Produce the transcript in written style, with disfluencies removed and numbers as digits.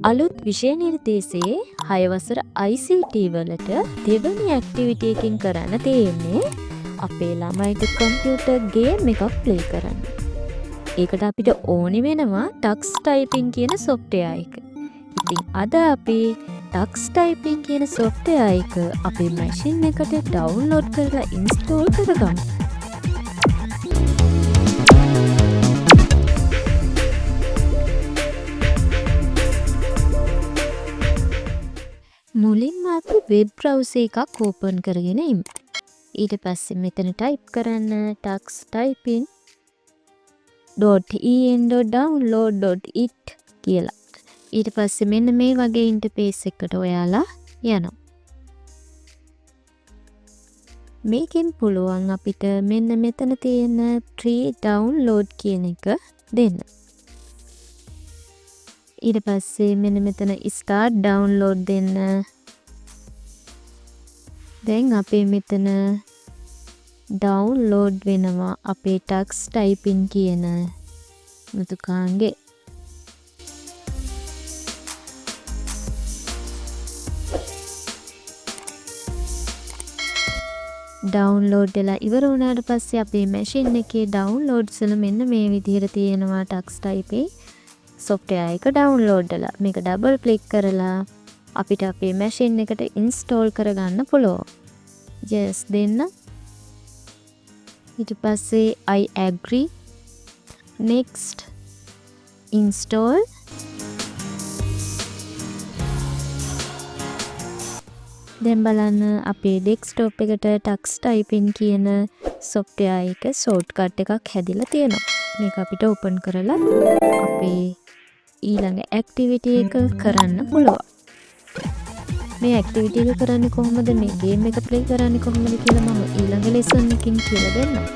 අලුත් විෂය නිර්දේශයේ 6 වසර ICT වලට දෙවැනි ඇක්ටිවිටි එකකින් කරන්න තියෙන්නේ අපේ ළමයිට කම්පියුටර් ගේම් එකක් ප්ලේ කරන්න. ඒකට අපිට ඕනි වෙනවා ටක්ස් ටයිපින් කියන සොෆ්ට්වෙයාර් එක. ඉතින් අද අපි ටක්ස් ටයිපින් කියන සොෆ්ට්වෙයාර් එක අපේ මැෂින් එකට ඩවුන්ලෝඩ් කරලා ඉන්ස්ටෝල් කරගමු. මුලින්ම අපි වෙබ් බ්‍රවුසර් එකක් ඕපන් කරගෙන ඉමු. ඊට පස්සේ මෙතන ටයිප් කරන්න tuxtyping.en.download.it කියලා. ඊට පස්සේ මෙන්න මේ වගේ ඉන්ටර්ෆේස් එකකට ඔයාලා යනවා. මේකෙන් පුළුවන් අපිට මෙන්න මෙතන තියෙන free download කියන එක දෙන්න. ඊට පස්සේ මෙන්න මෙතන start download දෙන්න. දැන් අපේ මෙතන download වෙනවා අපේ tux typing කියන මුතුකාංගේ. download වෙලා ඉවර වුණාට පස්සේ අපේ machine එකේ downloads වල මෙන්න මේ විදිහට තියෙනවා tux typing software එක download වෙලා. මේක double click කරලා අපිට අපේ machine එකට install කරගන්න පුළුවන්. yes දෙන්න. ඊට පස්සේ I agree, next, install. දැන් බලන්න අපේ desktop එකට tux typing කියන software එක shortcut එකක් හැදිලා තියෙනවා. මේක අපිට open කරලා අපේ ඊළඟ activity එක කරන්න පුළුවන්. මේ activity එක කරන්නේ කොහොමද, මේ game එක play කරන්නේ කොහොමද කියලා මම ඊළඟ lesson එකකින් කියලා දෙන්නම්.